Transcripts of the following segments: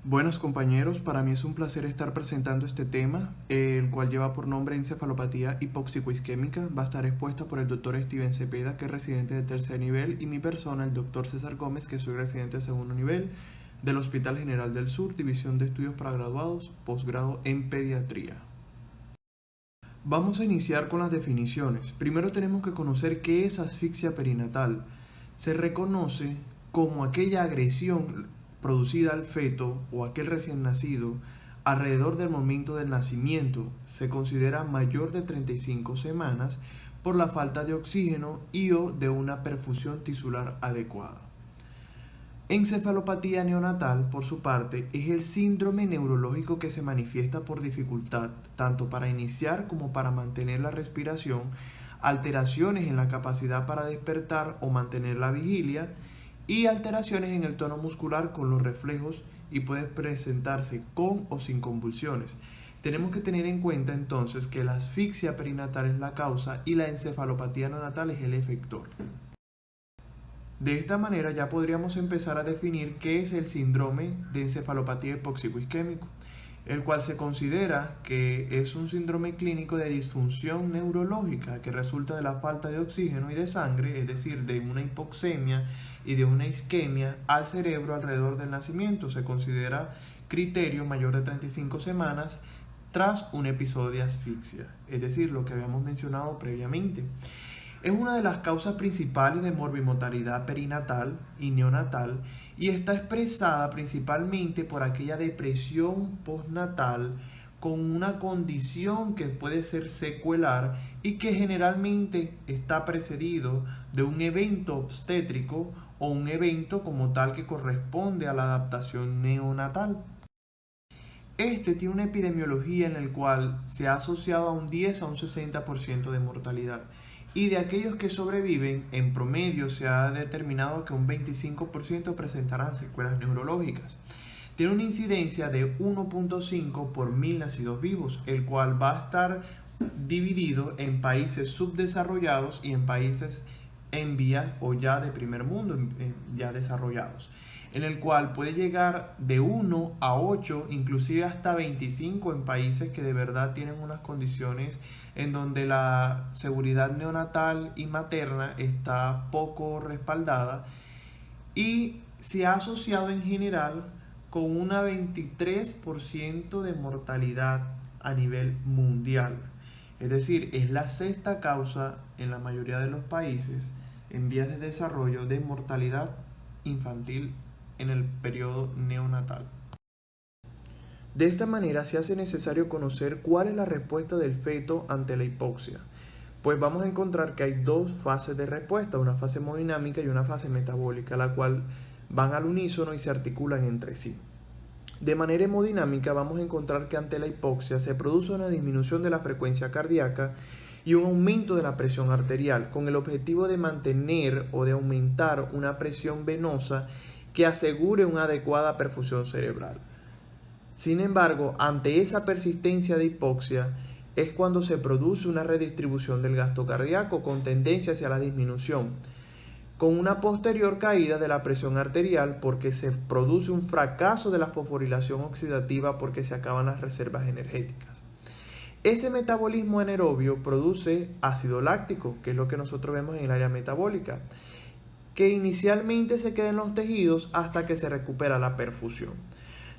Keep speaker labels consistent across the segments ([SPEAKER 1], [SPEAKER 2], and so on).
[SPEAKER 1] Buenos compañeros, para mí es un placer estar presentando este tema, el cual lleva por nombre encefalopatía hipóxico-isquémica. Va a estar expuesta por el doctor Steven Cepeda, que es residente de tercer nivel, y mi persona, el doctor César Gómez, que soy residente de segundo nivel del Hospital General del Sur, División de Estudios para Graduados, posgrado en Pediatría. Vamos a iniciar con las definiciones. Primero tenemos que conocer qué es asfixia perinatal. Se reconoce como aquella agresión producida al feto o aquel recién nacido alrededor del momento del nacimiento. Se considera mayor de 35 semanas por la falta de oxígeno y o de una perfusión tisular adecuada. Encefalopatía neonatal, por su parte, es el síndrome neurológico que se manifiesta por dificultad, tanto para iniciar como para mantener la respiración, alteraciones en la capacidad para despertar o mantener la vigilia, y alteraciones en el tono muscular con los reflejos, y puede presentarse con o sin convulsiones. Tenemos que tener en cuenta entonces que la asfixia perinatal es la causa y la encefalopatía neonatal es el efector. De esta manera ya podríamos empezar a definir qué es el síndrome de encefalopatía hipóxico-isquémico, el cual se considera que es un síndrome clínico de disfunción neurológica que resulta de la falta de oxígeno y de sangre, es decir, de una hipoxemia y de una isquemia al cerebro alrededor del nacimiento. Se considera criterio mayor de 35 semanas tras un episodio de asfixia, es decir, lo que habíamos mencionado previamente. Es una de las causas principales de morbimortalidad perinatal y neonatal y está expresada principalmente por aquella depresión postnatal con una condición que puede ser secuelar y que generalmente está precedido de un evento obstétrico o un evento como tal que corresponde a la adaptación neonatal. Este tiene una epidemiología en la cual se ha asociado a un 10 a un 60% de mortalidad. Y de aquellos que sobreviven, en promedio se ha determinado que un 25% presentarán secuelas neurológicas. Tiene una incidencia de 1.5 por 1000 nacidos vivos, el cual va a estar dividido en países subdesarrollados y en países en vías o ya de primer mundo, ya desarrollados, en el cual puede llegar de 1 a 8, inclusive hasta 25 en países que de verdad tienen unas condiciones en donde la seguridad neonatal y materna está poco respaldada, y se ha asociado en general con una 23% de mortalidad a nivel mundial. Es decir, es la sexta causa en la mayoría de los países en vías de desarrollo de mortalidad infantil en el periodo neonatal. De esta manera se hace necesario conocer cuál es la respuesta del feto ante la hipoxia. Pues vamos a encontrar que hay dos fases de respuesta, una fase hemodinámica y una fase metabólica, la cual van al unísono y se articulan entre sí. De manera hemodinámica vamos a encontrar que ante la hipoxia se produce una disminución de la frecuencia cardíaca y un aumento de la presión arterial, con el objetivo de mantener o de aumentar una presión venosa que asegure una adecuada perfusión cerebral. Sin embargo, ante esa persistencia de hipoxia es cuando se produce una redistribución del gasto cardíaco con tendencia hacia la disminución, con una posterior caída de la presión arterial porque se produce un fracaso de la fosforilación oxidativa porque se acaban las reservas energéticas. Ese metabolismo anaerobio produce ácido láctico, que es lo que nosotros vemos en el área metabólica, que inicialmente se queda en los tejidos hasta que se recupera la perfusión.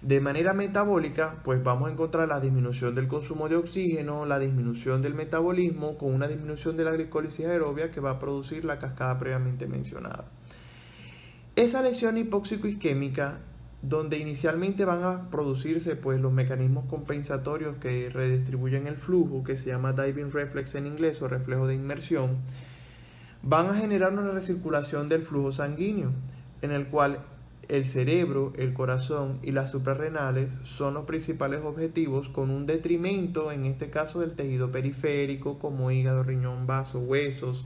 [SPEAKER 1] De manera metabólica, pues vamos a encontrar la disminución del consumo de oxígeno, la disminución del metabolismo, con una disminución de la glicólisis aerobia que va a producir la cascada previamente mencionada. Esa lesión hipóxico-isquémica, donde inicialmente van a producirse pues los mecanismos compensatorios que redistribuyen el flujo, que se llama diving reflex en inglés o reflejo de inmersión, van a generar una recirculación del flujo sanguíneo, en el cual el cerebro, el corazón y las suprarrenales son los principales objetivos, con un detrimento, en este caso, del tejido periférico como hígado, riñón, vaso, huesos,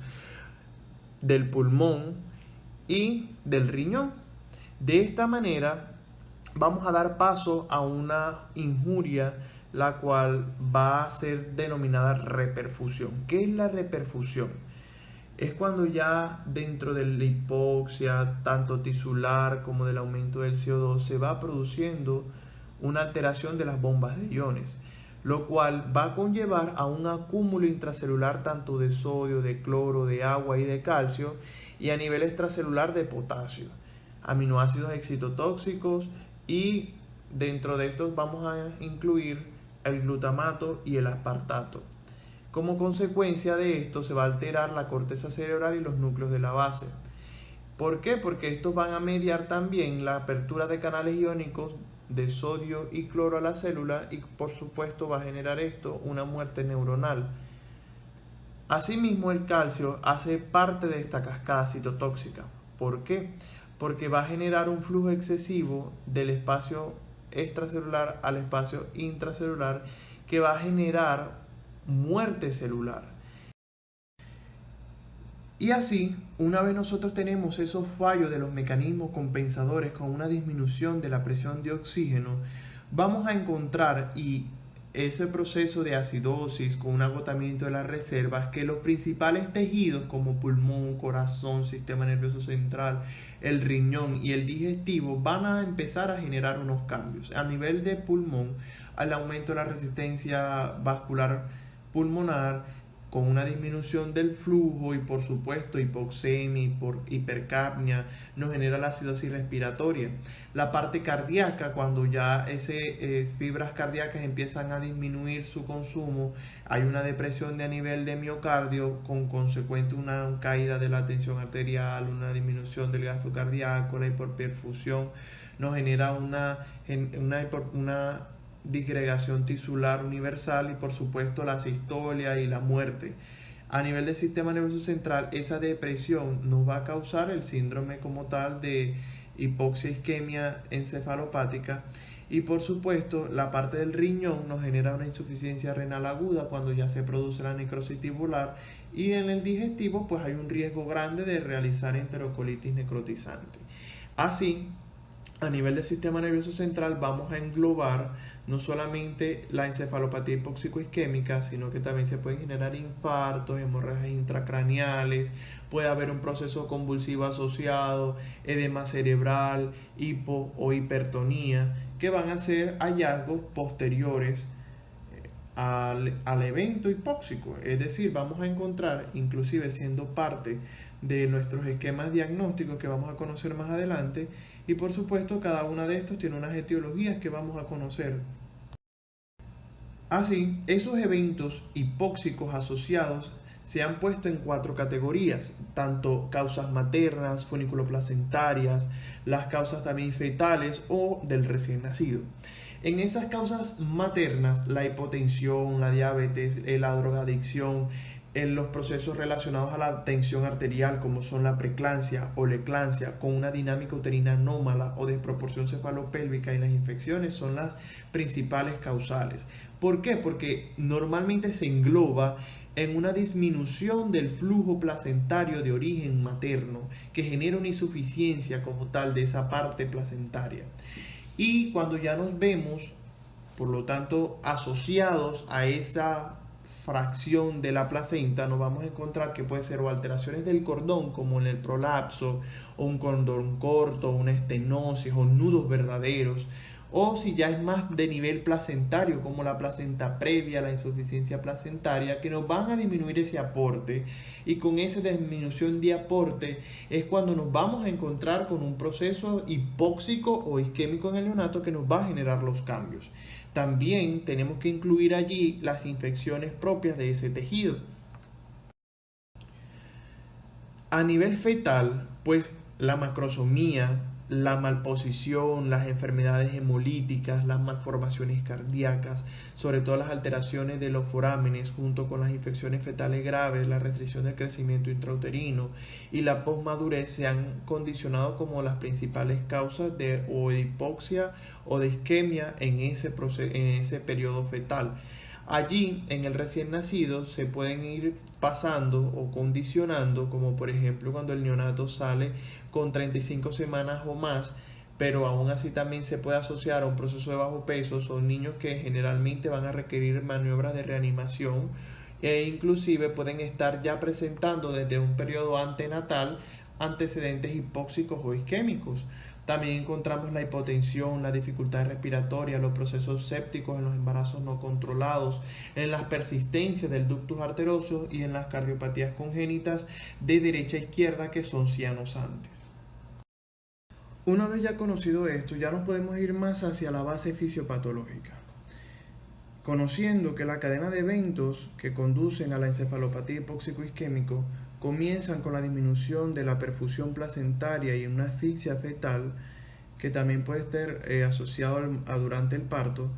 [SPEAKER 1] del pulmón y del riñón. De esta manera vamos a dar paso a una injuria, la cual va a ser denominada reperfusión. ¿Qué es la reperfusión? Es cuando ya dentro de la hipoxia, tanto tisular como del aumento del CO2, se va produciendo una alteración de las bombas de iones, lo cual va a conllevar a un acúmulo intracelular tanto de sodio, de cloro, de agua y de calcio, y a nivel extracelular de potasio, aminoácidos excitotóxicos, y dentro de estos vamos a incluir el glutamato y el aspartato. Como consecuencia de esto se va a alterar la corteza cerebral y los núcleos de la base. ¿Por qué? Porque estos van a mediar también la apertura de canales iónicos de sodio y cloro a la célula, y por supuesto va a generar esto una muerte neuronal. Asimismo, el calcio hace parte de esta cascada citotóxica. ¿Por qué? Porque va a generar un flujo excesivo del espacio extracelular al espacio intracelular, que va a generar muerte celular. Y así, una vez nosotros tenemos esos fallos de los mecanismos compensadores con una disminución de la presión de oxígeno, vamos a encontrar, y ese proceso de acidosis con un agotamiento de las reservas, que los principales tejidos como pulmón, corazón, sistema nervioso central, el riñón y el digestivo van a empezar a generar unos cambios. A nivel de pulmón, al aumento de la resistencia vascular pulmonar, con una disminución del flujo y por supuesto hipoxemia, por hipercapnia, nos genera la acidosis respiratoria. La parte cardíaca, cuando ya fibras cardíacas empiezan a disminuir su consumo, hay una depresión a nivel de miocardio, con consecuente una caída de la tensión arterial, una disminución del gasto cardíaco, la hiperperfusión, nos genera una disgregación tisular universal y por supuesto la sistolia y la muerte. A nivel del sistema nervioso central, esa depresión nos va a causar el síndrome como tal de hipoxia isquemia encefalopática, y por supuesto la parte del riñón nos genera una insuficiencia renal aguda cuando ya se produce la necrosis tubular, y en el digestivo pues hay un riesgo grande de realizar enterocolitis necrotizante. Así, a nivel del sistema nervioso central vamos a englobar no solamente la encefalopatía hipóxico-isquémica, sino que también se pueden generar infartos, hemorragias intracraneales, puede haber un proceso convulsivo asociado, edema cerebral, hipo o hipertonía, que van a ser hallazgos posteriores al evento hipóxico. Es decir, vamos a encontrar, inclusive siendo parte de nuestros esquemas diagnósticos que vamos a conocer más adelante, y por supuesto cada una de estos tiene unas etiologías que vamos a conocer. Así, esos eventos hipóxicos asociados se han puesto en 4 categorías, tanto causas maternas, funiculoplacentarias, las causas también fetales o del recién nacido. En esas causas maternas, la hipotensión, la diabetes, la drogadicción, en los procesos relacionados a la tensión arterial, como son la preeclampsia o la eclampsia, con una dinámica uterina anómala o desproporción cefalopélvica, y las infecciones son las principales causales. ¿Por qué? Porque normalmente se engloba en una disminución del flujo placentario de origen materno, que genera una insuficiencia como tal de esa parte placentaria. Y cuando ya nos vemos, por lo tanto, asociados a esa fracción de la placenta, nos vamos a encontrar que puede ser o alteraciones del cordón, como en el prolapso, o un cordón corto, una estenosis, o nudos verdaderos, o si ya es más de nivel placentario, como la placenta previa, la insuficiencia placentaria, que nos van a disminuir ese aporte, y con esa disminución de aporte es cuando nos vamos a encontrar con un proceso hipóxico o isquémico en el neonato que nos va a generar los cambios. También tenemos que incluir allí las infecciones propias de ese tejido. A nivel fetal, pues la macrosomía, la malposición, las enfermedades hemolíticas, las malformaciones cardíacas, sobre todo las alteraciones de los forámenes, junto con las infecciones fetales graves, la restricción del crecimiento intrauterino y la posmadurez, se han condicionado como las principales causas de hipoxia o de isquemia en ese periodo fetal. Allí, en el recién nacido, se pueden ir pasando o condicionando, como por ejemplo cuando el neonato sale con 35 semanas o más, pero aún así también se puede asociar a un proceso de bajo peso. Son niños que generalmente van a requerir maniobras de reanimación e inclusive pueden estar ya presentando desde un periodo antenatal antecedentes hipóxicos o isquémicos. También encontramos la hipotensión, la dificultad respiratoria, los procesos sépticos en los embarazos no controlados, en las persistencias del ductus arterioso y en las cardiopatías congénitas de derecha a izquierda que son cianosantes. Una vez ya conocido esto, ya nos podemos ir más hacia la base fisiopatológica, conociendo que la cadena de eventos que conducen a la encefalopatía hipóxico-isquémico comienzan con la disminución de la perfusión placentaria y una asfixia fetal, que también puede estar asociado durante el parto,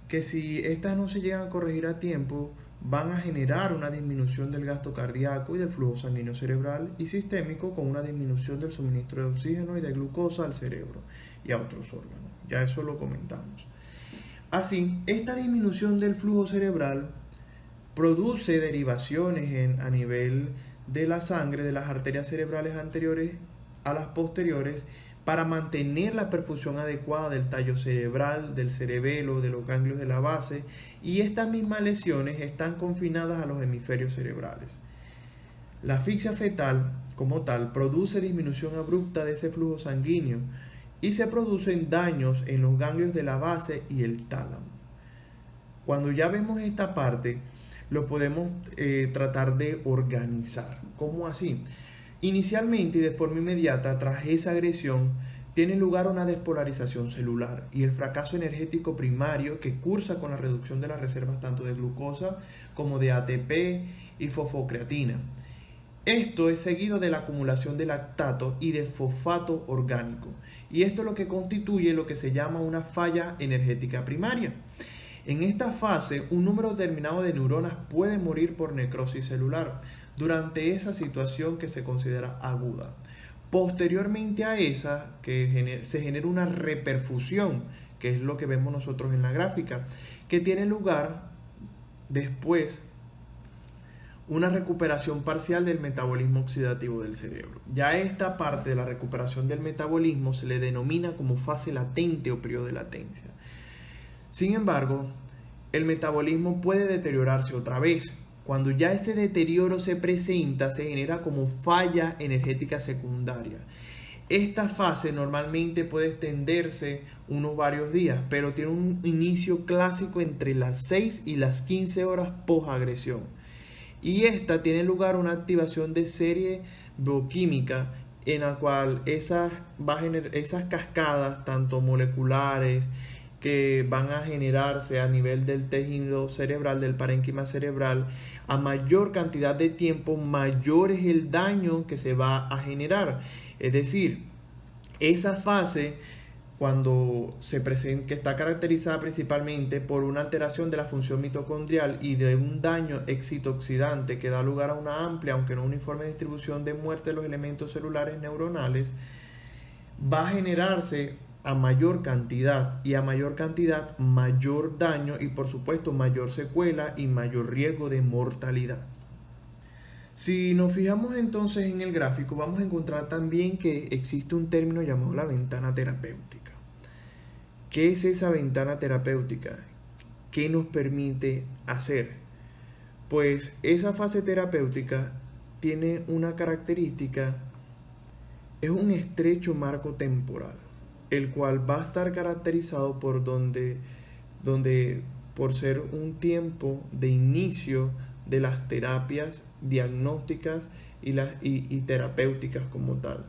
[SPEAKER 1] que si estas no se llegan a corregir a tiempo, van a generar una disminución del gasto cardíaco y del flujo sanguíneo cerebral y sistémico, con una disminución del suministro de oxígeno y de glucosa al cerebro y a otros órganos. Ya eso lo comentamos. Así, esta disminución del flujo cerebral produce derivaciones a nivel de la sangre, de las arterias cerebrales anteriores a las posteriores, para mantener la perfusión adecuada del tallo cerebral, del cerebelo, de los ganglios de la base, y estas mismas lesiones están confinadas a los hemisferios cerebrales. La asfixia fetal, como tal, produce disminución abrupta de ese flujo sanguíneo y se producen daños en los ganglios de la base y el tálamo. Cuando ya vemos esta parte, lo podemos tratar de organizar. ¿Cómo así? Inicialmente y de forma inmediata, tras esa agresión, tiene lugar una despolarización celular y el fracaso energético primario que cursa con la reducción de las reservas tanto de glucosa como de ATP y fosfocreatina. Esto es seguido de la acumulación de lactato y de fosfato orgánico, y esto es lo que constituye lo que se llama una falla energética primaria. En esta fase, un número determinado de neuronas puede morir por necrosis celular durante esa situación que se considera aguda. Posteriormente a esa, se genera una reperfusión, que es lo que vemos nosotros en la gráfica, que tiene lugar después una recuperación parcial del metabolismo oxidativo del cerebro. Ya esta parte de la recuperación del metabolismo se le denomina como fase latente o periodo de latencia. Sin embargo, el metabolismo puede deteriorarse otra vez. Cuando ya ese deterioro se presenta, se genera como falla energética secundaria. Esta fase normalmente puede extenderse unos varios días, pero tiene un inicio clásico entre las 6 y las 15 horas post-agresión. Y esta tiene lugar una activación de serie bioquímica en la cual esas cascadas, tanto moleculares, que van a generarse a nivel del tejido cerebral, del parénquima cerebral, a mayor cantidad de tiempo, mayor es el daño que se va a generar. Es decir, esa fase, cuando se presenta, que está caracterizada principalmente por una alteración de la función mitocondrial y de un daño excitooxidante que da lugar a una amplia, aunque no uniforme distribución de muerte de los elementos celulares neuronales, va a generarse a mayor cantidad, y a mayor cantidad mayor daño y por supuesto mayor secuela y mayor riesgo de mortalidad. Si nos fijamos entonces en el gráfico, vamos a encontrar también que existe un término llamado la ventana terapéutica. ¿Qué es esa ventana terapéutica? ¿Qué nos permite hacer? Pues esa fase terapéutica tiene una característica, es un estrecho marco temporal, el cual va a estar caracterizado por por ser un tiempo de inicio de las terapias diagnósticas y terapéuticas como tal.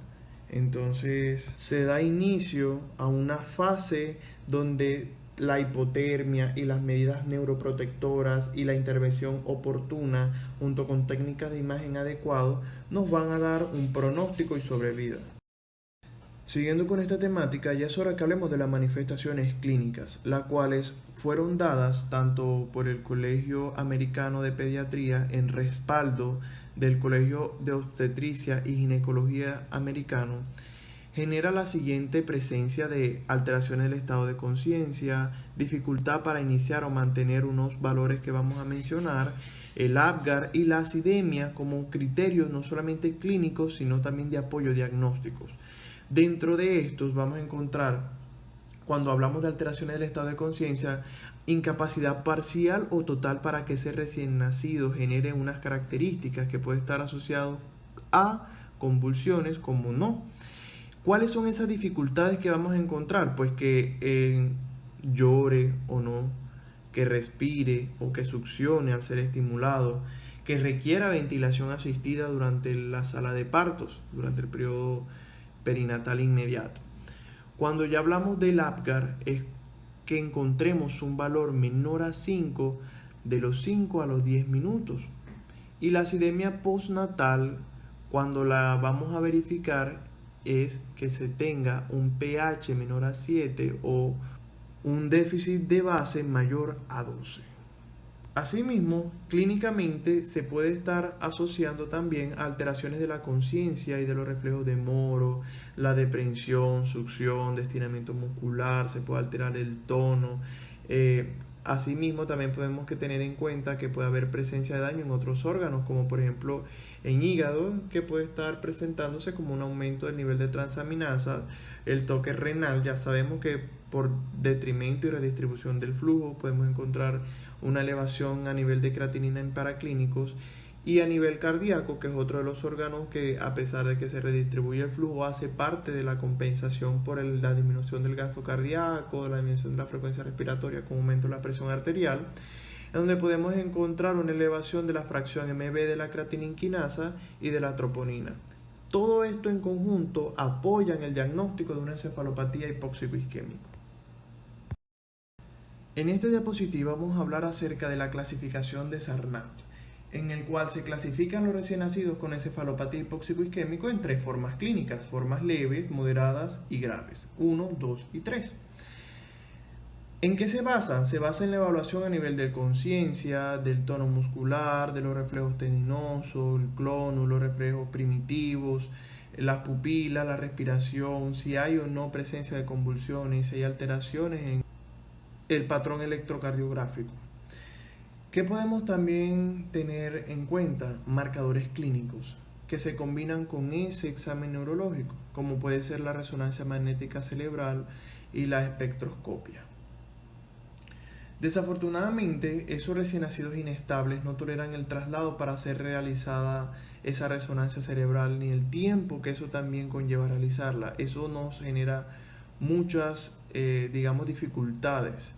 [SPEAKER 1] Entonces se da inicio a una fase donde la hipotermia y las medidas neuroprotectoras y la intervención oportuna junto con técnicas de imagen adecuadas nos van a dar un pronóstico y sobrevida. Siguiendo con esta temática, ya es hora que hablemos de las manifestaciones clínicas, las cuales fueron dadas tanto por el Colegio Americano de Pediatría en respaldo del Colegio de Obstetricia y Ginecología Americano. Genera la siguiente presencia de alteraciones del estado de conciencia, dificultad para iniciar o mantener unos valores que vamos a mencionar, el Apgar y la acidemia como criterios no solamente clínicos, sino también de apoyo diagnósticos. Dentro de estos vamos a encontrar cuando hablamos de alteraciones del estado de conciencia, incapacidad parcial o total para que ese recién nacido genere unas características que puede estar asociado a convulsiones como no. ¿Cuáles son esas dificultades que vamos a encontrar? Pues que llore o no, que respire o que succione al ser estimulado, que requiera ventilación asistida durante la sala de partos, durante el periodo perinatal inmediato. Cuando ya hablamos del APGAR es que encontremos un valor menor a 5 de los 5 a los 10 minutos. Y la acidemia postnatal, cuando la vamos a verificar, es que se tenga un pH menor a 7 o un déficit de base mayor a 12. Asimismo, clínicamente se puede estar asociando también a alteraciones de la conciencia y de los reflejos de Moro, la depresión, succión, de estiramiento muscular, se puede alterar el tono. Asimismo, también podemos tener en cuenta que puede haber presencia de daño en otros órganos, como por ejemplo en hígado, que puede estar presentándose como un aumento del nivel de transaminasa, el toque renal. Ya sabemos que por detrimento y redistribución del flujo podemos encontrar una elevación a nivel de creatinina en paraclínicos, y a nivel cardíaco, que es otro de los órganos que, a pesar de que se redistribuye el flujo, hace parte de la compensación por la disminución del gasto cardíaco, la disminución de la frecuencia respiratoria con aumento de la presión arterial, en donde podemos encontrar una elevación de la fracción MB de la creatininquinasa y de la troponina. Todo esto en conjunto apoya en el diagnóstico de una encefalopatía hipóxico-isquémica. En esta diapositiva vamos a hablar acerca de la clasificación de Sarnat, en el cual se clasifican los recién nacidos con encefalopatía hipóxico-isquémico en 3 formas clínicas: formas leves, moderadas y graves, 1, 2 y 3. ¿En qué se basa? Se basa en la evaluación a nivel de conciencia, del tono muscular, de los reflejos tendinosos, el clónulo, los reflejos primitivos, las pupilas, la respiración, si hay o no presencia de convulsiones, si hay alteraciones en el patrón electrocardiográfico. ¿Qué podemos también tener en cuenta? Marcadores clínicos que se combinan con ese examen neurológico, como puede ser la resonancia magnética cerebral y la espectroscopia. Desafortunadamente, esos recién nacidos inestables no toleran el traslado para ser realizada esa resonancia cerebral, ni el tiempo que eso también conlleva realizarla. Eso nos genera muchas, dificultades.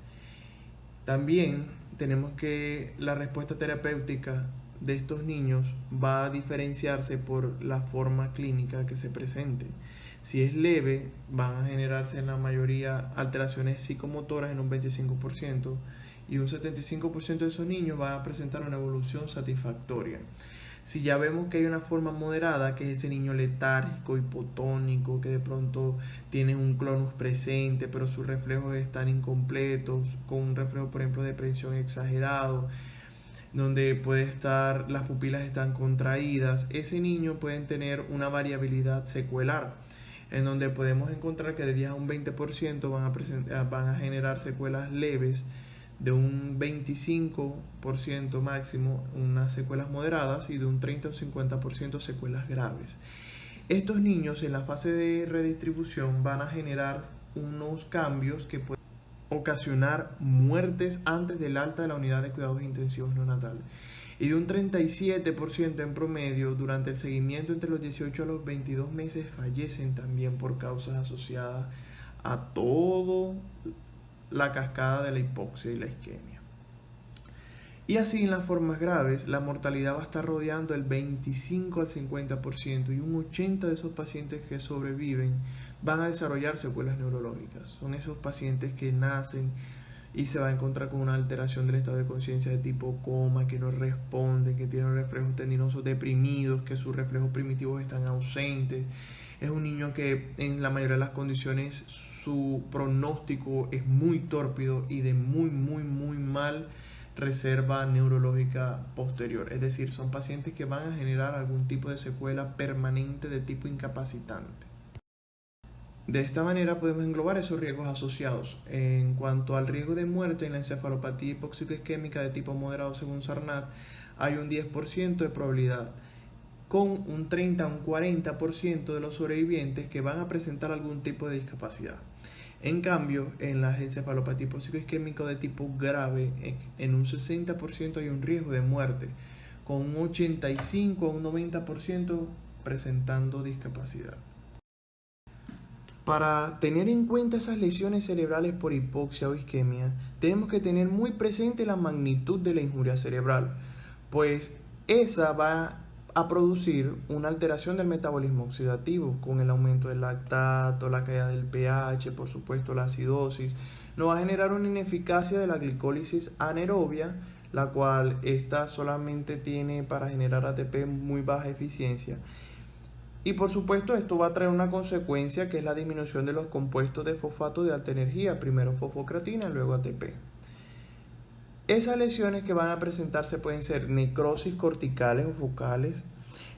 [SPEAKER 1] También tenemos que la respuesta terapéutica de estos niños va a diferenciarse por la forma clínica que se presente. Si es leve, van a generarse en la mayoría alteraciones psicomotoras en un 25%, y un 75% de esos niños van a presentar una evolución satisfactoria. Si ya vemos que hay una forma moderada, que es ese niño letárgico, hipotónico, que de pronto tiene un clonus presente, pero sus reflejos están incompletos, con un reflejo, por ejemplo, de presión exagerado, donde puede estar, las pupilas están contraídas, ese niño puede tener una variabilidad secuelar, en donde podemos encontrar que de 10 a un 20% van a generar secuelas leves, de un 25% máximo unas secuelas moderadas, y de un 30 o 50% secuelas graves. Estos niños en la fase de redistribución van a generar unos cambios que pueden ocasionar muertes antes del alta de la unidad de cuidados intensivos neonatales, y de un 37% en promedio durante el seguimiento entre los 18 a los 22 meses fallecen también por causas asociadas a todo la cascada de la hipoxia y la isquemia. Y así, en las formas graves, la mortalidad va a estar rodeando el 25 al 50%, y un 80% de esos pacientes que sobreviven van a desarrollar secuelas neurológicas. Son esos pacientes que nacen y se va a encontrar con una alteración del estado de conciencia de tipo coma, que no responden, que tienen reflejos tendinosos deprimidos, que sus reflejos primitivos están ausentes. Es un niño que en la mayoría de las condiciones su pronóstico es muy tórpido y de muy mal reserva neurológica posterior. Es decir, son pacientes que van a generar algún tipo de secuela permanente de tipo incapacitante. De esta manera podemos englobar esos riesgos asociados. En cuanto al riesgo de muerte en la encefalopatía hipóxico-isquémica de tipo moderado según Sarnat, hay un 10% de probabilidad, con un 30 a un 40% de los sobrevivientes que van a presentar algún tipo de discapacidad. En cambio, en las encefalopatías hipóxico-isquémico de tipo grave, en un 60% hay un riesgo de muerte, con un 85 a un 90% presentando discapacidad. Para tener en cuenta esas lesiones cerebrales por hipoxia o isquemia, tenemos que tener muy presente la magnitud de la injuria cerebral, pues esa va a producir una alteración del metabolismo oxidativo con el aumento del lactato, la caída del pH, por supuesto la acidosis. Nos va a generar una ineficacia de la glicólisis anaerobia, la cual esta solamente tiene para generar ATP muy baja eficiencia. Y por supuesto esto va a traer una consecuencia que es la disminución de los compuestos de fosfato de alta energía, primero fosfocreatina, luego ATP. Esas lesiones que van a presentarse pueden ser necrosis corticales o focales,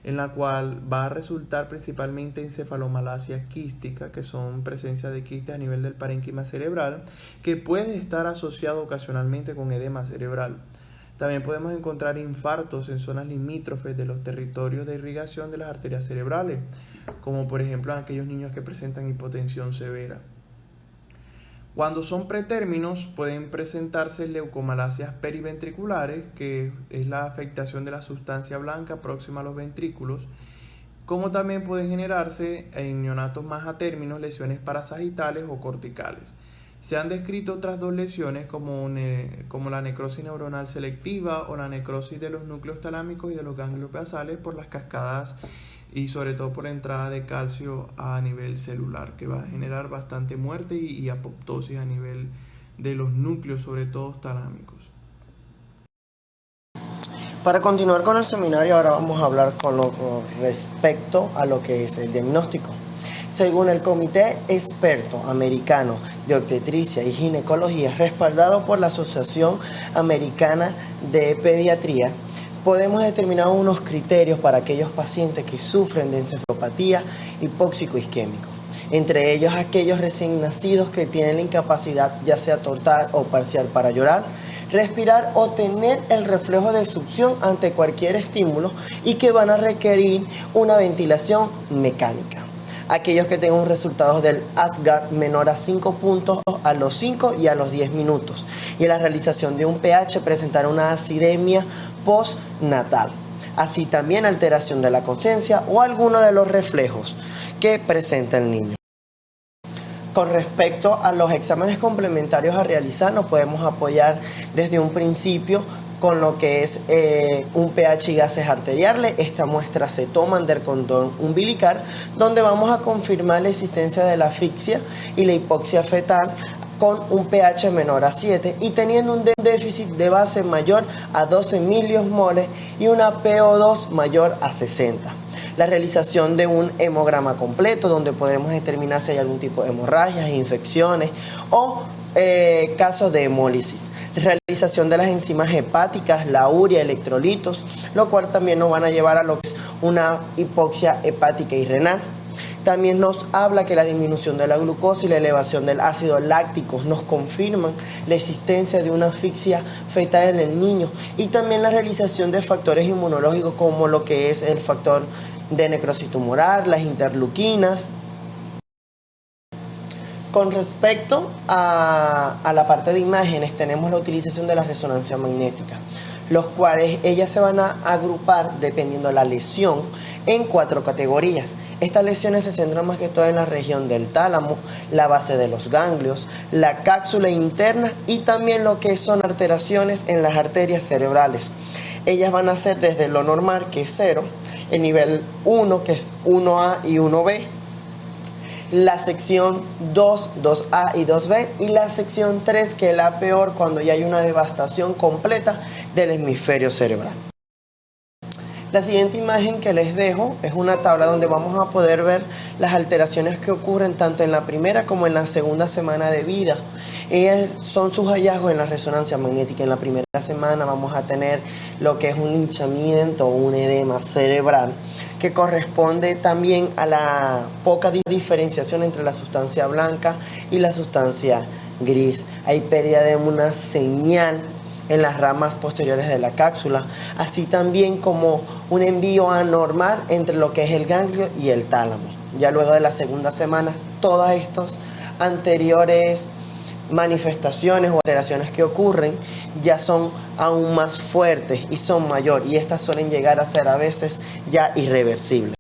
[SPEAKER 1] en la cual va a resultar principalmente encefalomalacia quística, que son presencia de quistes a nivel del parénquima cerebral, que puede estar asociado ocasionalmente con edema cerebral. También podemos encontrar infartos en zonas limítrofes de los territorios de irrigación de las arterias cerebrales, como por ejemplo en aquellos niños que presentan hipotensión severa. Cuando son pretérminos pueden presentarse leucomalasias periventriculares, que es la afectación de la sustancia blanca próxima a los ventrículos, como también pueden generarse en neonatos más a términos lesiones parasagitales o corticales. Se han descrito otras dos lesiones como la necrosis neuronal selectiva o la necrosis de los núcleos talámicos y de los ganglios basales por las cascadas y sobre todo por la entrada de calcio a nivel celular, que va a generar bastante muerte y apoptosis a nivel de los núcleos, sobre todo talámicos.
[SPEAKER 2] Para continuar con el seminario, ahora vamos a hablar con respecto a lo que es el diagnóstico. Según el Comité Experto Americano de Obstetricia y Ginecología, respaldado por la Asociación Americana de Pediatría, podemos determinar unos criterios para aquellos pacientes que sufren de encefalopatía hipóxico-isquémico. Entre ellos, aquellos recién nacidos que tienen la incapacidad, ya sea total o parcial, para llorar, respirar o tener el reflejo de succión ante cualquier estímulo y que van a requerir una ventilación mecánica. Aquellos que tengan resultados del Apgar menor a 5 puntos a los 5 y a los 10 minutos. Y en la realización de un pH presentar una acidemia postnatal. Así también alteración de la conciencia o alguno de los reflejos que presenta el niño. Con respecto a los exámenes complementarios a realizar, nos podemos apoyar desde un principio con lo que es un pH y gases arteriales. Esta muestra se toma del cordón umbilical, donde vamos a confirmar la existencia de la asfixia y la hipoxia fetal con un pH menor a 7 y teniendo un déficit de base mayor a 12 miliosmoles y una PO2 mayor a 60. La realización de un hemograma completo, donde podremos determinar si hay algún tipo de hemorragias, infecciones o casos de hemólisis. Realización de las enzimas hepáticas, la urea, electrolitos, lo cual también nos van a llevar a lo que es una hipoxia hepática y renal. También nos habla que la disminución de la glucosa y la elevación del ácido láctico nos confirman la existencia de una asfixia fetal en el niño, y también la realización de factores inmunológicos como lo que es el factor de necrosis tumoral, las interleuquinas. Con respecto a la parte de imágenes, tenemos la utilización de la resonancia magnética, los cuales ellas se van a agrupar dependiendo de la lesión en 4 categorías. Estas lesiones se centran más que todo en la región del tálamo, la base de los ganglios, la cápsula interna y también lo que son alteraciones en las arterias cerebrales. Ellas van a ser desde lo normal, que es 0, el nivel 1, que es 1A y 1B, la sección 2, 2A y 2B, y la sección 3, que es la peor, cuando ya hay una devastación completa del hemisferio cerebral. La siguiente imagen que les dejo es una tabla donde vamos a poder ver las alteraciones que ocurren tanto en la primera como en la segunda semana de vida. Son sus hallazgos en la resonancia magnética. En la primera semana vamos a tener lo que es un hinchamiento o un edema cerebral, que corresponde también a la poca diferenciación entre la sustancia blanca y la sustancia gris. Hay pérdida de una señal en las ramas posteriores de la cápsula, así también como un envío anormal entre lo que es el ganglio y el tálamo. Ya luego de la segunda semana, todos estos anteriores manifestaciones o alteraciones que ocurren ya son aún más fuertes y son mayor, y estas suelen llegar a ser a veces ya irreversibles.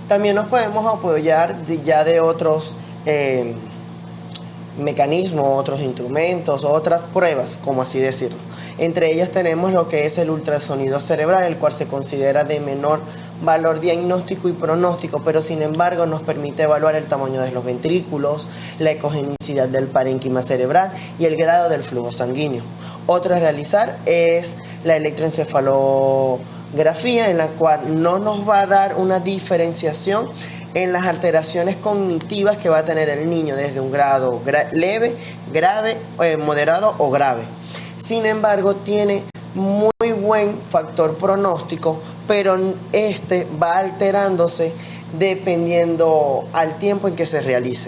[SPEAKER 2] También nos podemos apoyar de otros mecanismos, otros instrumentos, otras pruebas, como así decirlo. Entre ellos tenemos lo que es el ultrasonido cerebral, el cual se considera de menor valor diagnóstico y pronóstico, pero sin embargo nos permite evaluar el tamaño de los ventrículos, la ecogenicidad del parénquima cerebral y el grado del flujo sanguíneo. Otro a realizar es la electroencefalografía, en la cual no nos va a dar una diferenciación en las alteraciones cognitivas que va a tener el niño desde un grado leve, grave, moderado o grave. Sin embargo, tiene muy buen factor pronóstico, pero este va alterándose dependiendo al tiempo en que se realice.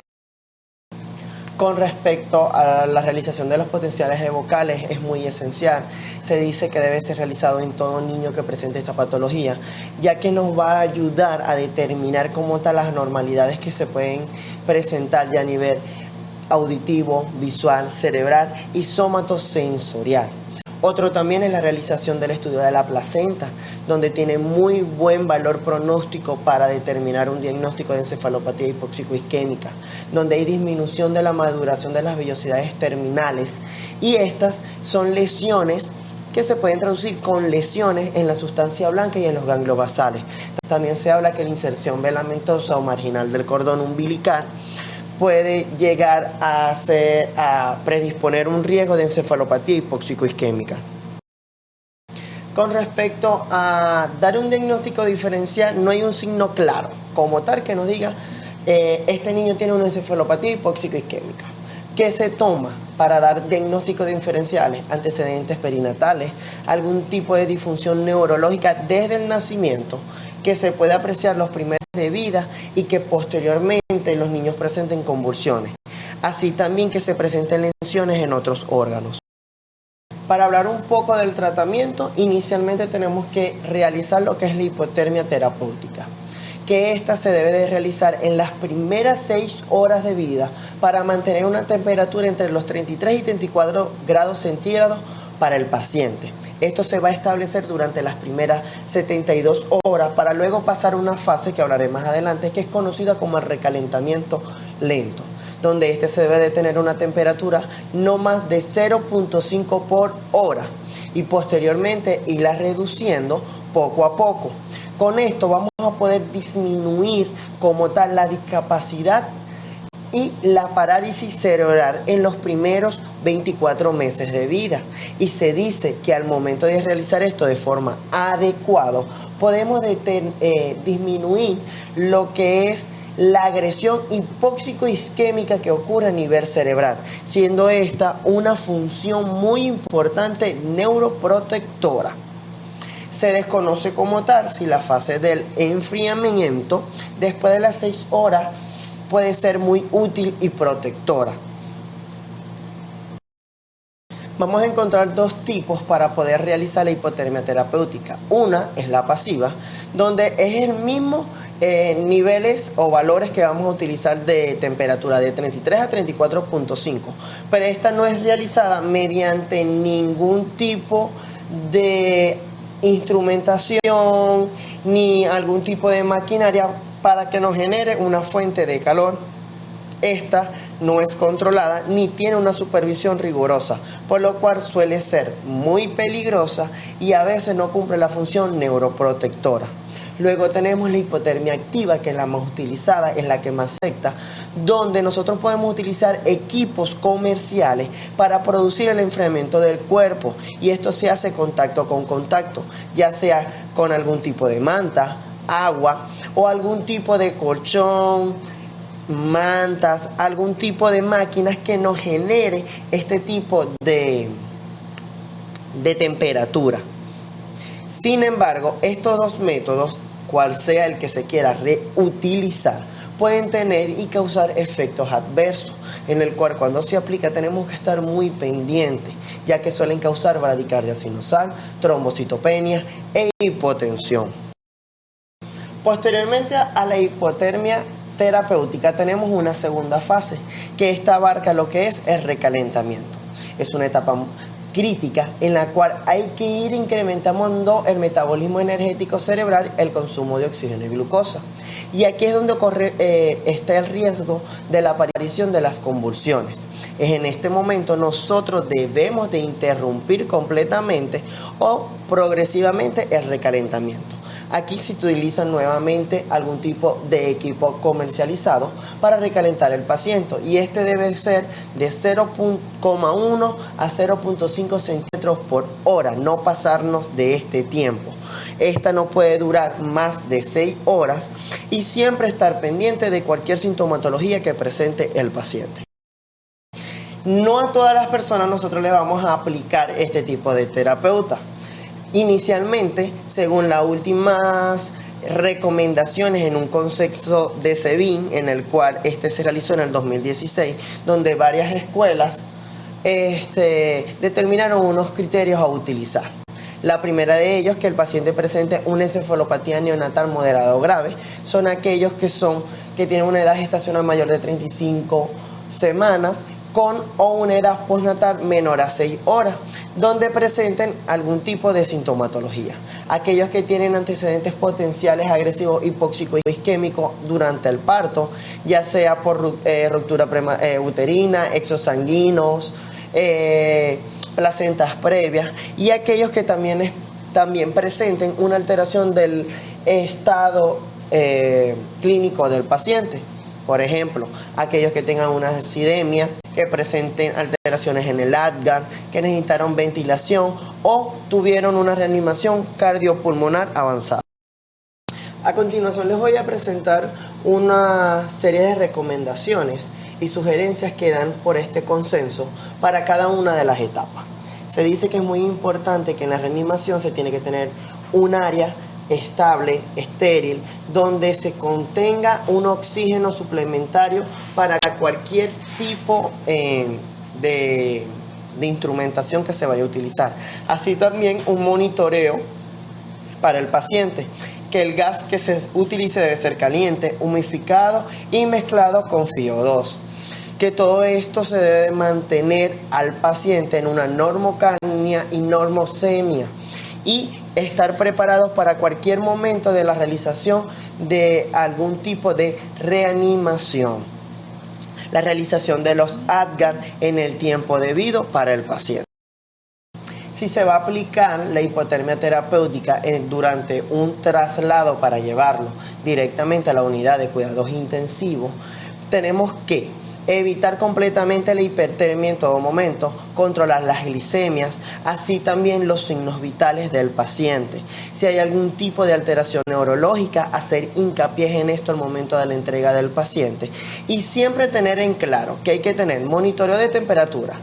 [SPEAKER 2] Con respecto a la realización de los potenciales vocales, es muy esencial. Se dice que debe ser realizado en todo niño que presente esta patología, ya que nos va a ayudar a determinar como tal las anormalidades que se pueden presentar ya a nivel auditivo, visual, cerebral y somatosensorial. Otro también es la realización del estudio de la placenta, donde tiene muy buen valor pronóstico para determinar un diagnóstico de encefalopatía hipóxico-isquémica, donde hay disminución de la maduración de las vellosidades terminales, y estas son lesiones que se pueden traducir con lesiones en la sustancia blanca y en los ganglios basales. También se habla que la inserción velamentosa o marginal del cordón umbilical puede llegar a predisponer un riesgo de encefalopatía hipóxico-isquémica. Con respecto a dar un diagnóstico diferencial, no hay un signo claro como tal que nos diga este niño tiene una encefalopatía hipóxico-isquémica. ¿Qué se toma para dar diagnósticos diferenciales? Antecedentes perinatales, algún tipo de disfunción neurológica desde el nacimiento, que se puede apreciar los primeros de vida y que posteriormente los niños presenten convulsiones, así también que se presenten lesiones en otros órganos. Para hablar un poco del tratamiento, inicialmente tenemos que realizar lo que es la hipotermia terapéutica, que esta se debe de realizar en las primeras 6 horas de vida para mantener una temperatura entre los 33 y 34 grados centígrados para el paciente. Esto se va a establecer durante las primeras 72 horas para luego pasar a una fase que hablaré más adelante, que es conocida como el recalentamiento lento, donde este se debe de tener una temperatura no más de 0.5 por hora y posteriormente irla reduciendo poco a poco. Con esto vamos a poder disminuir como tal la discapacidad y la parálisis cerebral en los primeros 24 meses de vida. Y se dice que al momento de realizar esto de forma adecuada, podemos disminuir lo que es la agresión hipóxico-isquémica que ocurre a nivel cerebral, siendo esta una función muy importante neuroprotectora. Se desconoce como tal si la fase del enfriamiento después de las 6 horas puede ser muy útil y protectora. Vamos a encontrar 2 tipos para poder realizar la hipotermia terapéutica. Una es la pasiva, donde es el mismo niveles o valores que vamos a utilizar de temperatura de 33 a 34.5, pero esta no es realizada mediante ningún tipo de instrumentación ni algún tipo de maquinaria para que nos genere una fuente de calor. Esta no es controlada ni tiene una supervisión rigurosa, por lo cual suele ser muy peligrosa y a veces no cumple la función neuroprotectora. Luego tenemos la hipotermia activa, que es la más utilizada, es la que más afecta, donde nosotros podemos utilizar equipos comerciales para producir el enfriamiento del cuerpo, y esto se hace contacto con contacto, ya sea con algún tipo de manta, agua o algún tipo de colchón, mantas, algún tipo de máquinas que nos genere este tipo de temperatura. Sin embargo, estos 2 métodos, cual sea el que se quiera reutilizar, pueden tener y causar efectos adversos, en el cual cuando se aplica tenemos que estar muy pendientes, ya que suelen causar bradicardia sinusal, trombocitopenia e hipotensión. Posteriormente a la hipotermia terapéutica tenemos una segunda fase, que esta abarca lo que es el recalentamiento. Es una etapa crítica en la cual hay que ir incrementando el metabolismo energético cerebral, el consumo de oxígeno y glucosa. Y aquí es donde está el riesgo de la aparición de las convulsiones. Es en este momento nosotros debemos de interrumpir completamente o progresivamente el recalentamiento. Aquí se utiliza nuevamente algún tipo de equipo comercializado para recalentar el paciente, y este debe ser de 0,1 a 0,5 centímetros por hora, no pasarnos de este tiempo. Esta no puede durar más de 6 horas y siempre estar pendiente de cualquier sintomatología que presente el paciente. No a todas las personas nosotros les vamos a aplicar este tipo de terapeuta. Inicialmente, según las últimas recomendaciones en un consenso de SEBIN, en el cual se realizó en el 2016, donde varias escuelas determinaron unos criterios a utilizar. La primera de ellos, que el paciente presente una encefalopatía neonatal moderada o grave, son aquellos que tienen una edad gestacional mayor de 35 semanas, con o una edad postnatal menor a 6 horas, donde presenten algún tipo de sintomatología. Aquellos que tienen antecedentes potenciales agresivos hipóxicos y isquémicos durante el parto, ya sea por ruptura uterina, exosanguíneos, placentas previas, y aquellos que también presenten una alteración del estado clínico del paciente. Por ejemplo, aquellos que tengan una acidemia, que presenten alteraciones en el Apgar, que necesitaron ventilación o tuvieron una reanimación cardiopulmonar avanzada. A continuación les voy a presentar una serie de recomendaciones y sugerencias que dan por este consenso para cada una de las etapas. Se dice que es muy importante que en la reanimación se tiene que tener un área estable, estéril, donde se contenga un oxígeno suplementario para cualquier tipo de instrumentación que se vaya a utilizar. Así también un monitoreo para el paciente, que el gas que se utilice debe ser caliente, humidificado y mezclado con FiO2. Que todo esto se debe mantener al paciente en una normocapnia y normosemia, y estar preparados para cualquier momento de la realización de algún tipo de reanimación. La realización de los Apgar en el tiempo debido para el paciente. Si se va a aplicar la hipotermia terapéutica durante un traslado para llevarlo directamente a la unidad de cuidados intensivos, tenemos que evitar completamente la hipertermia en todo momento, controlar las glicemias, así también los signos vitales del paciente. Si hay algún tipo de alteración neurológica, hacer hincapié en esto al momento de la entrega del paciente, y siempre tener en claro que hay que tener monitoreo de temperatura,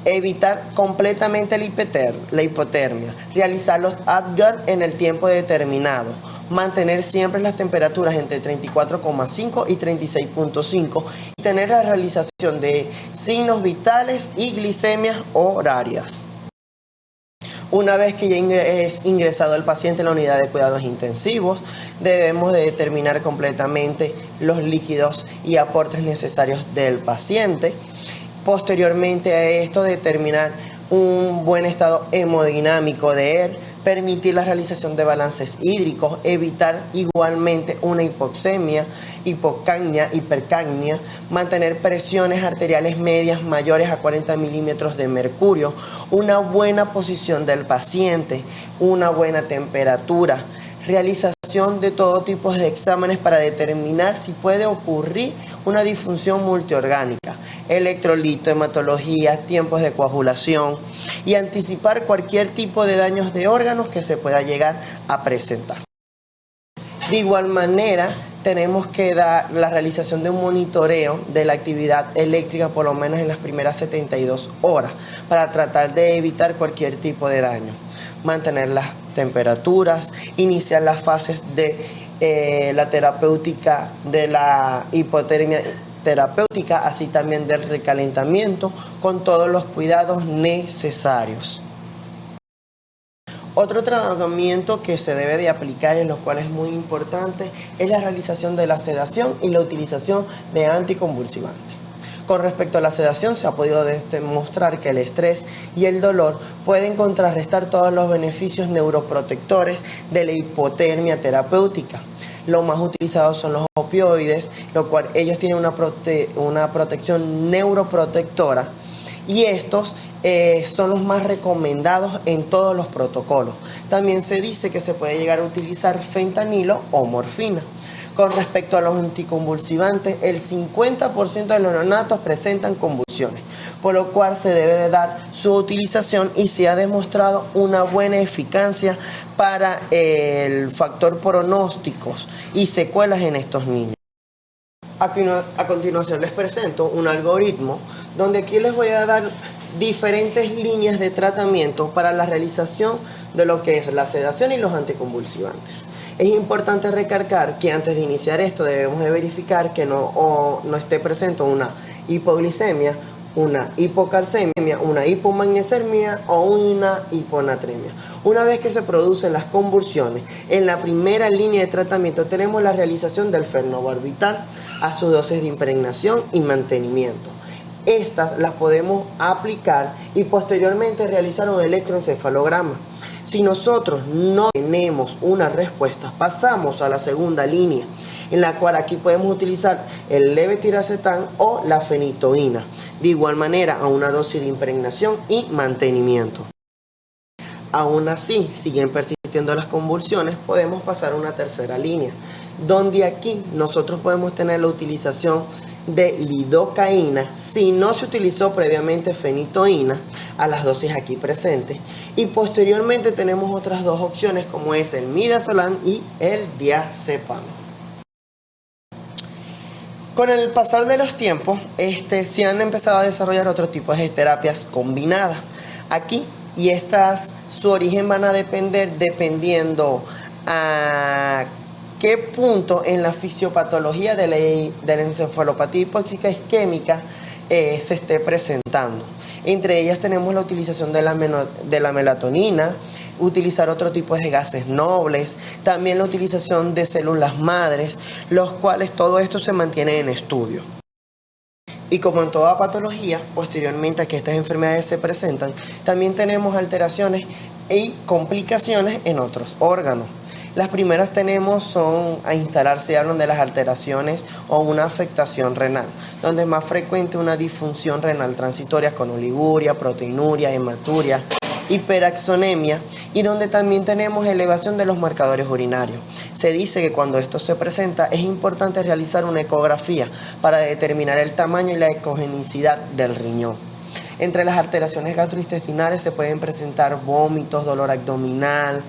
[SPEAKER 2] evitar completamente la hipotermia, realizar los Apgar en el tiempo determinado, mantener siempre las temperaturas entre 34,5 y 36,5 y tener la realización de signos vitales y glicemias horarias. Una vez que ya es ingresado el paciente en la unidad de cuidados intensivos, debemos de determinar completamente los líquidos y aportes necesarios del paciente. Posteriormente a esto, determinar un buen estado hemodinámico de él, permitir la realización de balances hídricos, evitar igualmente una hipoxemia, hipocapnia, hipercapnia, mantener presiones arteriales medias mayores a 40 milímetros de mercurio, una buena posición del paciente, una buena temperatura, realización de todo tipo de exámenes para determinar si puede ocurrir una disfunción multiorgánica, electrolito, hematología, tiempos de coagulación, y anticipar cualquier tipo de daños de órganos que se pueda llegar a presentar. De igual manera, tenemos que dar la realización de un monitoreo de la actividad eléctrica por lo menos en las primeras 72 horas para tratar de evitar cualquier tipo de daño. Mantener las temperaturas, iniciar las fases de la terapéutica de la hipotermia terapéutica, así también del recalentamiento, con todos los cuidados necesarios. Otro tratamiento que se debe de aplicar, en los cuales es muy importante, es la realización de la sedación y la utilización de anticonvulsivantes. Con respecto a la sedación, se ha podido demostrar que el estrés y el dolor pueden contrarrestar todos los beneficios neuroprotectores de la hipotermia terapéutica. Los más utilizados son los opioides, lo cual ellos tienen una protección neuroprotectora, y estos son los más recomendados en todos los protocolos. También se dice que se puede llegar a utilizar fentanilo o morfina. Con respecto a los anticonvulsivantes, el 50% de los neonatos presentan convulsiones, por lo cual se debe de dar su utilización, y se ha demostrado una buena eficacia para el factor pronósticos y secuelas en estos niños. A continuación les presento un algoritmo donde aquí les voy a dar diferentes líneas de tratamiento para la realización de lo que es la sedación y los anticonvulsivantes. Es importante recalcar que antes de iniciar esto debemos de verificar que no esté presente una hipoglicemia, una hipocalcemia, una hipomagnesemia o una hiponatremia. Una vez que se producen las convulsiones, en la primera línea de tratamiento tenemos la realización del fenobarbital a su dosis de impregnación y mantenimiento. Estas las podemos aplicar y posteriormente realizar un electroencefalograma. Si nosotros no tenemos una respuesta, pasamos a la segunda línea, en la cual aquí podemos utilizar el levetiracetam o la fenitoína, de igual manera a una dosis de impregnación y mantenimiento. Aún así, siguen persistiendo las convulsiones, podemos pasar a una tercera línea, donde aquí nosotros podemos tener la utilización de lidocaína si no se utilizó previamente fenitoína a las dosis aquí presentes, y posteriormente tenemos otras dos opciones, como es el midazolam y el diazepam. Con el pasar de los tiempos se han empezado a desarrollar otros tipos de terapias combinadas aquí, y estas su origen van a dependiendo a qué punto en la fisiopatología de la encefalopatía hipóxica isquémica se esté presentando. Entre ellas tenemos la utilización de la melatonina, utilizar otro tipo de gases nobles, también la utilización de células madres, los cuales todo esto se mantiene en estudio. Y como en toda patología, posteriormente a que estas enfermedades se presentan, también tenemos alteraciones y complicaciones en otros órganos. Las primeras son a instalarse, hablan de las alteraciones o una afectación renal, donde es más frecuente una disfunción renal transitoria con oliguria, proteinuria, hematuria, hiperaxonemia, y donde también tenemos elevación de los marcadores urinarios. Se dice que cuando esto se presenta es importante realizar una ecografía para determinar el tamaño y la ecogenicidad del riñón. Entre las alteraciones gastrointestinales se pueden presentar vómitos, dolor abdominal.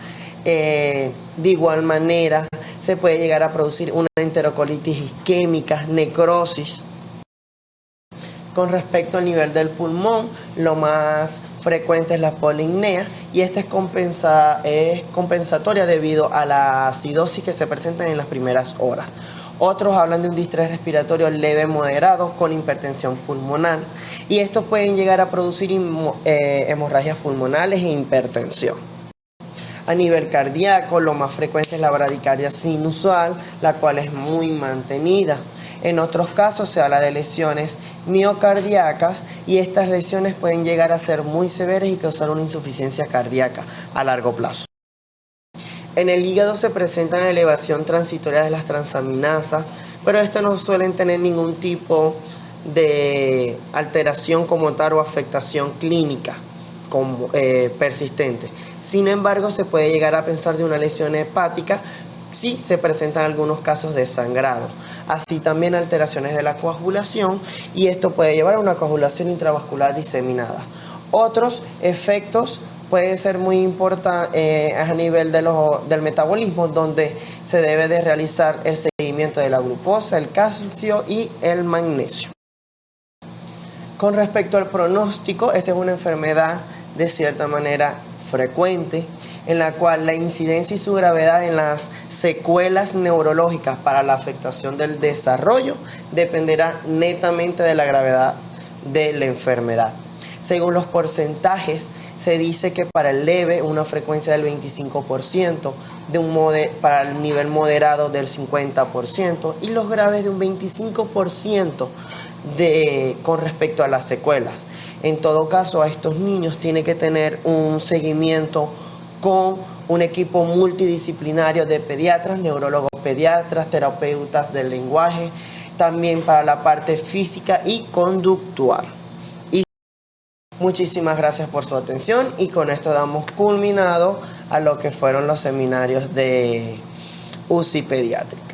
[SPEAKER 2] De igual manera se puede llegar a producir una enterocolitis isquémica, necrosis. Con respecto al nivel del pulmón, lo más frecuente es la polipnea, y esta es compensatoria debido a la acidosis que se presenta en las primeras horas. Otros hablan de un distrés respiratorio leve moderado con hipertensión pulmonar, y estos pueden llegar a producir hemorragias pulmonales e hipertensión. A nivel cardíaco, lo más frecuente es la bradicardia sinusual, la cual es muy mantenida. En otros casos se habla de lesiones miocardíacas, y estas lesiones pueden llegar a ser muy severas y causar una insuficiencia cardíaca a largo plazo. En el hígado se presenta una elevación transitoria de las transaminasas, pero estas no suelen tener ningún tipo de alteración como tal o afectación clínica persistente. Sin embargo, se puede llegar a pensar de una lesión hepática si se presentan algunos casos de sangrado. Así también alteraciones de la coagulación, y esto puede llevar a una coagulación intravascular diseminada. Otros efectos pueden ser muy importantes a nivel del metabolismo, donde se debe de realizar el seguimiento de la glucosa, el calcio y el magnesio. Con respecto al pronóstico, esta es una enfermedad de cierta manera frecuente, en la cual la incidencia y su gravedad en las secuelas neurológicas para la afectación del desarrollo dependerá netamente de la gravedad de la enfermedad. Según los porcentajes, se dice que para el leve una frecuencia del 25%, para el nivel moderado del 50% y los graves de un 25% con respecto a las secuelas. En todo caso, a estos niños tiene que tener un seguimiento con un equipo multidisciplinario de pediatras, neurólogos pediatras, terapeutas del lenguaje, también para la parte física y conductual. Y muchísimas gracias por su atención y con esto damos culminado a lo que fueron los seminarios de UCI Pediátrica.